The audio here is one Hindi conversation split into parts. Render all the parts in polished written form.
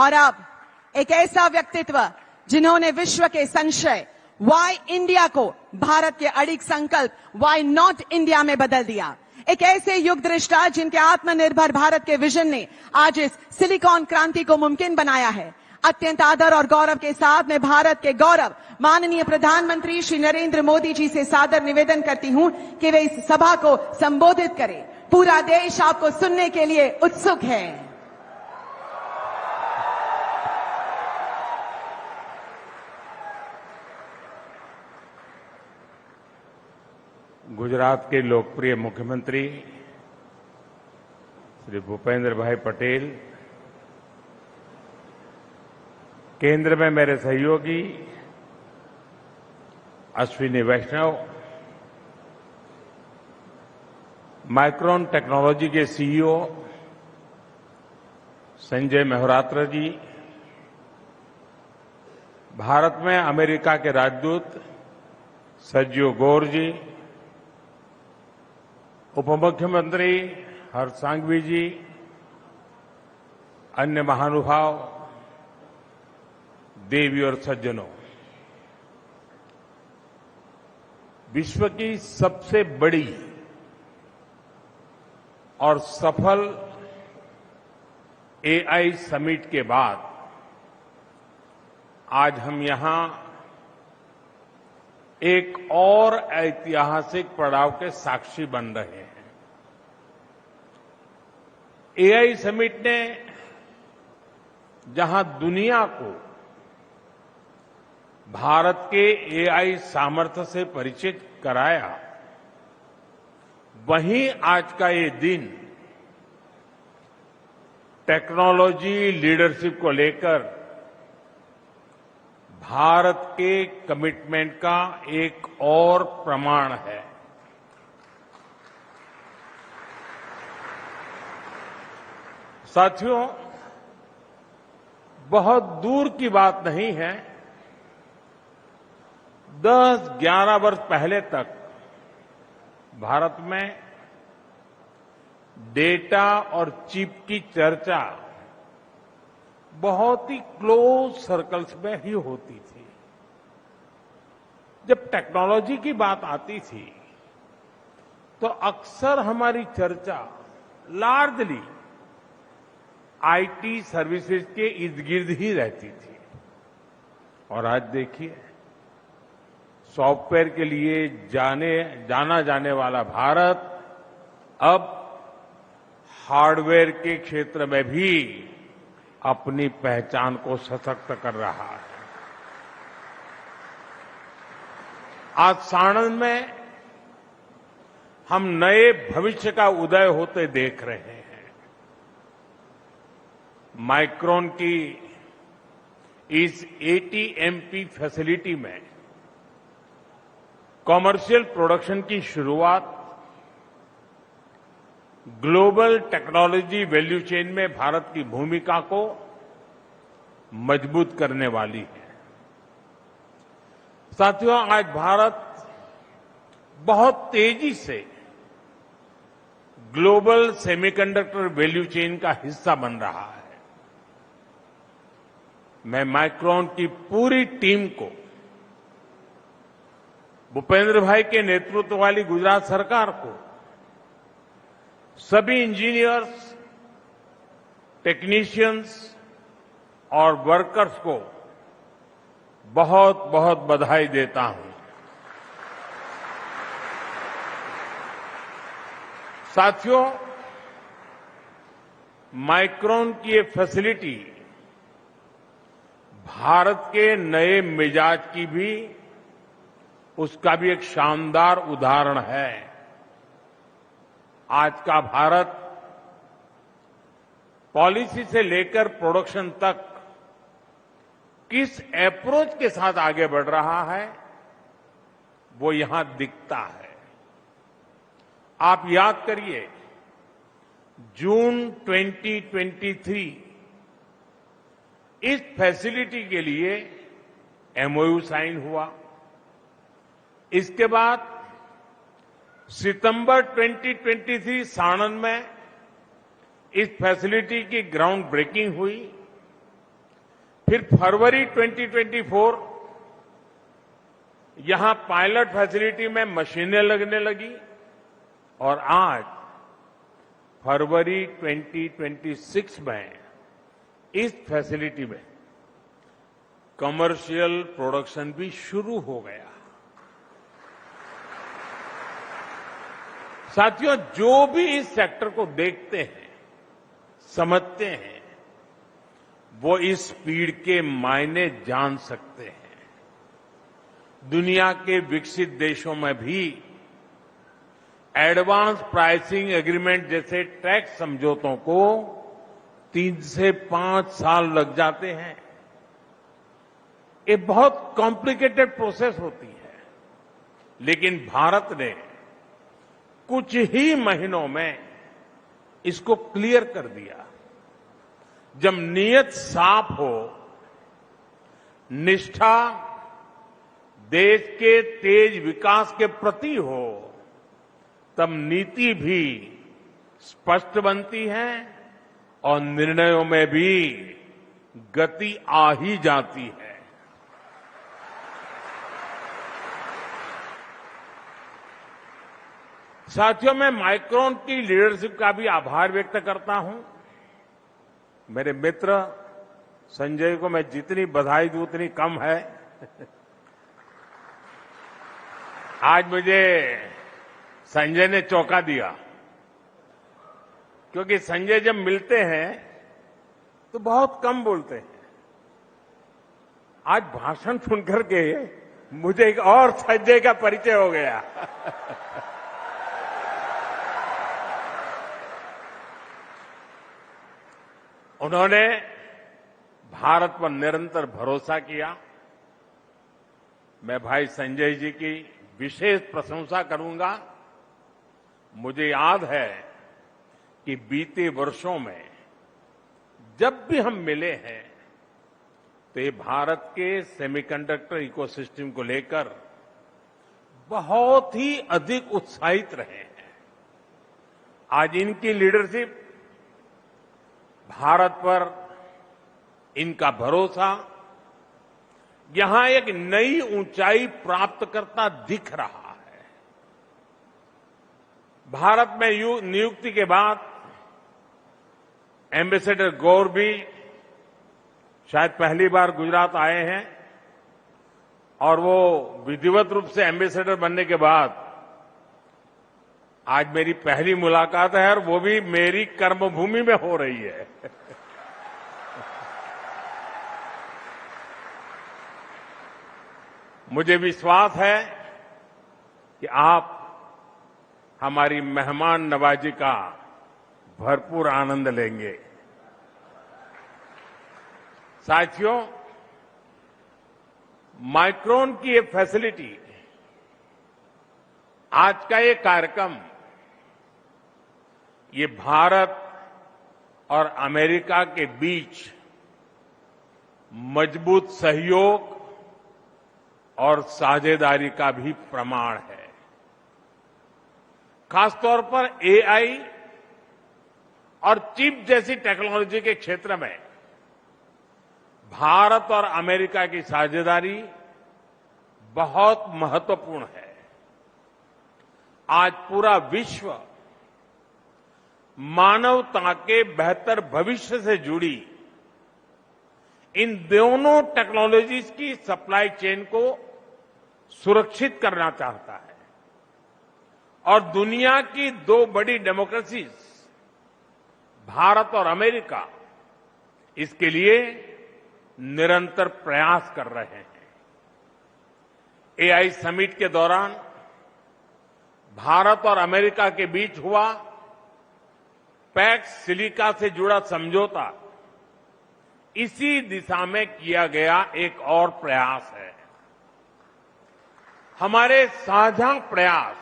और अब एक ऐसा व्यक्तित्व जिन्होंने विश्व के संशय वाई इंडिया को भारत के अड़िग संकल्प वाई नॉट इंडिया में बदल दिया। एक ऐसे युग दृष्टा जिनके आत्मनिर्भर भारत के विजन ने आज इस सिलिकॉन क्रांति को मुमकिन बनाया है। अत्यंत आदर और गौरव के साथ मैं भारत के गौरव माननीय प्रधानमंत्री श्री नरेंद्र मोदी जी से सादर निवेदन करती हूं कि वे इस सभा को संबोधित करें। पूरा देश आपको सुनने के लिए उत्सुक है। गुजरात के लोकप्रिय मुख्यमंत्री श्री भूपेंद्र भाई पटेल, केंद्र में मेरे सहयोगी अश्विनी वैष्णव, माइक्रोन टेक्नोलॉजी के सीईओ संजय मेहरोत्रा जी, भारत में अमेरिका के राजदूत सर्जियो गौर जी, उप मुख्यमंत्री हर्ष सांघवी जी, अन्य महानुभाव, देवी और सज्जनों, विश्व की सबसे बड़ी और सफल एआई समिट के बाद आज हम यहां एक और ऐतिहासिक पड़ाव के साक्षी बन रहे हैं। एआई समिट ने जहां दुनिया को भारत के एआई सामर्थ्य से परिचित कराया, वहीं आज का ये दिन टेक्नोलॉजी लीडरशिप को लेकर भारत के कमिटमेंट का एक और प्रमाण है। साथियों, बहुत दूर की बात नहीं है, 10-11 वर्ष पहले तक भारत में डेटा और चिप की चर्चा बहुत ही क्लोज सर्कल्स में ही होती थी। जब टेक्नोलॉजी की बात आती थी तो अक्सर हमारी चर्चा लार्जली आईटी सर्विसेज के इर्द गिर्द ही रहती थी। और आज देखिए, सॉफ्टवेयर के लिए जाना जाने वाला भारत अब हार्डवेयर के क्षेत्र में भी अपनी पहचान को सशक्त कर रहा है। आज साणंद में हम नए भविष्य का उदय होते देख रहे हैं। माइक्रोन की इस एटीएमपी फैसिलिटी में कॉमर्शियल प्रोडक्शन की शुरुआत ग्लोबल टेक्नोलॉजी वैल्यू चेन में भारत की भूमिका को मजबूत करने वाली है। साथियों, आज भारत बहुत तेजी से ग्लोबल सेमीकंडक्टर वैल्यू चेन का हिस्सा बन रहा है। मैं माइक्रोन की पूरी टीम को, भूपेंद्र भाई के नेतृत्व वाली गुजरात सरकार को, सभी इंजीनियर्स, टेक्नीशियंस और वर्कर्स को बहुत बहुत बधाई देता हूं। साथियों, माइक्रोन की ये फैसिलिटी भारत के नए मिजाज की भी, उसका भी एक शानदार उदाहरण है। आज का भारत पॉलिसी से लेकर प्रोडक्शन तक किस अप्रोच के साथ आगे बढ़ रहा है, वो यहां दिखता है। आप याद करिए, जून 2023 इस फैसिलिटी के लिए एमओयू साइन हुआ। इसके बाद सितंबर 2023 साणंद में इस फैसिलिटी की ग्राउंड ब्रेकिंग हुई फिर फरवरी 2024 यहां पायलट फैसिलिटी में मशीनें लगने लगी और आज फरवरी 2026 में इस फैसिलिटी में कमर्शियल प्रोडक्शन भी शुरू हो गया। साथियों, जो भी इस सेक्टर को देखते हैं, समझते हैं, वो इस स्पीड के मायने जान सकते हैं। दुनिया के विकसित देशों में भी एडवांस प्राइसिंग एग्रीमेंट जैसे टैक्स समझौतों को 3 से 5 साल लग जाते हैं। ये बहुत कॉम्प्लिकेटेड प्रोसेस होती है, लेकिन भारत ने कुछ ही महीनों में इसको क्लियर कर दिया। जब नीयत साफ हो, निष्ठा देश के तेज विकास के प्रति हो, तब नीति भी स्पष्ट बनती है और निर्णयों में भी गति आ ही जाती है। साथियों, मैं माइक्रोन की लीडरशिप का भी आभार व्यक्त करता हूं। मेरे मित्र संजय को मैं जितनी बधाई दूं उतनी कम है। आज मुझे संजय ने चौंका दिया, क्योंकि संजय जब मिलते हैं तो बहुत कम बोलते हैं। आज भाषण सुनकर के मुझे एक और संजय का परिचय हो गया। उन्होंने भारत पर निरंतर भरोसा किया। मैं भाई संजय जी की विशेष प्रशंसा करूंगा। मुझे याद है कि बीते वर्षों में जब भी हम मिले हैं तो ये भारत के सेमीकंडक्टर इकोसिस्टम को लेकर बहुत ही अधिक उत्साहित रहे हैं। आज इनकी लीडरशिप, भारत पर इनका भरोसा यहां एक नई ऊंचाई प्राप्त करता दिख रहा है। भारत में नियुक्ति के बाद एम्बेसडर गौर भी शायद पहली बार गुजरात आए हैं और वो विधिवत रूप से एम्बेसडर बनने के बाद आज मेरी पहली मुलाकात है और वो भी मेरी कर्मभूमि में हो रही है। मुझे विश्वास है कि आप हमारी मेहमान नवाजी का भरपूर आनंद लेंगे। साथियों, माइक्रोन की ये फैसिलिटी, आज का ये कार्यक्रम, ये भारत और अमेरिका के बीच मजबूत सहयोग और साझेदारी का भी प्रमाण है। खासतौर पर एआई और चिप जैसी टेक्नोलॉजी के क्षेत्र में भारत और अमेरिका की साझेदारी बहुत महत्वपूर्ण है। आज पूरा विश्व मानवता के बेहतर भविष्य से जुड़ी इन दोनों टेक्नोलॉजीज की सप्लाई चेन को सुरक्षित करना चाहता है और दुनिया की 2 बड़ी डेमोक्रेसीज, भारत और अमेरिका, इसके लिए निरंतर प्रयास कर रहे हैं। एआई समिट के दौरान भारत और अमेरिका के बीच हुआ पैक्स सिलिका से जुड़ा समझौता इसी दिशा में किया गया एक और प्रयास है। हमारे साझा प्रयास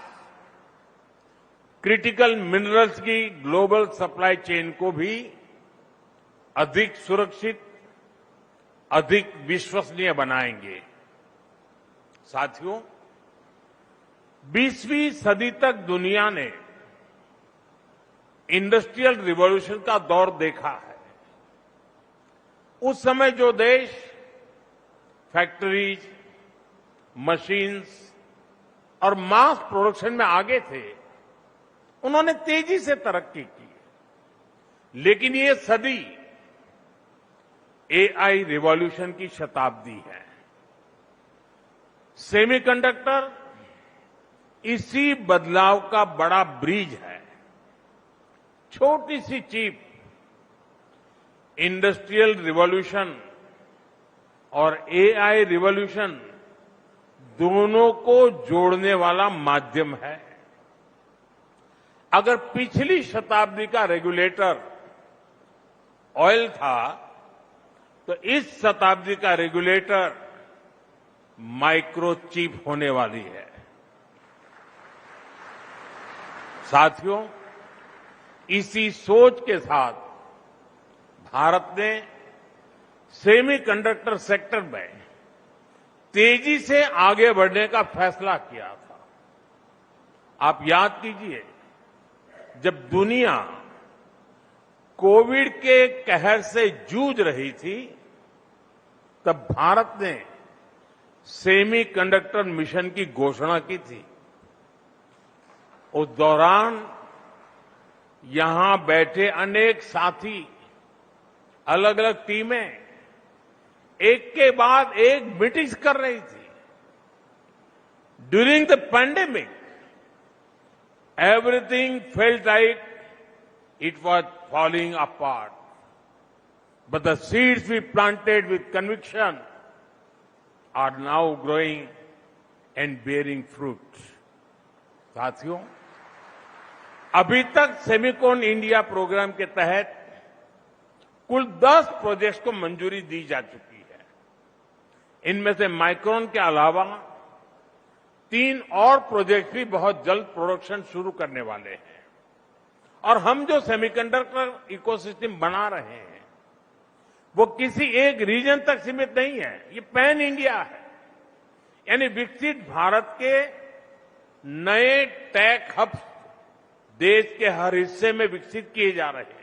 क्रिटिकल मिनरल्स की ग्लोबल सप्लाई चेन को भी अधिक सुरक्षित, अधिक विश्वसनीय बनाएंगे। साथियों, 20वीं सदी तक दुनिया ने इंडस्ट्रियल रिवॉल्यूशन का दौर देखा है। उस समय जो देश फैक्ट्रीज, मशीन्स और मास प्रोडक्शन में आगे थे, उन्होंने तेजी से तरक्की की। लेकिन ये सदी एआई रिवॉल्यूशन की शताब्दी है। सेमीकंडक्टर इसी बदलाव का बड़ा ब्रिज है। छोटी सी चिप इंडस्ट्रियल रिवॉल्यूशन और एआई रिवॉल्यूशन दोनों को जोड़ने वाला माध्यम है। अगर पिछली शताब्दी का रेगुलेटर ऑयल था, तो इस शताब्दी का रेगुलेटर माइक्रोचिप होने वाली है। साथियों, इसी सोच के साथ भारत ने सेमीकंडक्टर सेक्टर में तेजी से आगे बढ़ने का फैसला किया था। आप याद कीजिए, जब दुनिया कोविड के कहर से जूझ रही थी, तब भारत ने सेमीकंडक्टर मिशन की घोषणा की थी। उस दौरान यहां बैठे अनेक साथी, अलग अलग टीमें एक के बाद एक मीटिंग्स कर रही थी। During the pandemic, everything felt like it was falling apart. But the seeds we planted with conviction are now growing and bearing fruit. साथियों, अभी तक सेमिकॉन इंडिया प्रोग्राम के तहत कुल 10 प्रोजेक्ट्स को मंजूरी दी जा चुकी है। इनमें से माइक्रोन के अलावा 3 और प्रोजेक्ट भी बहुत जल्द प्रोडक्शन शुरू करने वाले हैं। और हम जो सेमीकंडक्टर इकोसिस्टम बना रहे हैं, वो किसी एक रीजन तक सीमित नहीं है, ये पैन इंडिया है। यानी विकसित भारत के नए टेक हब्स देश के हर हिस्से में विकसित किए जा रहे हैं।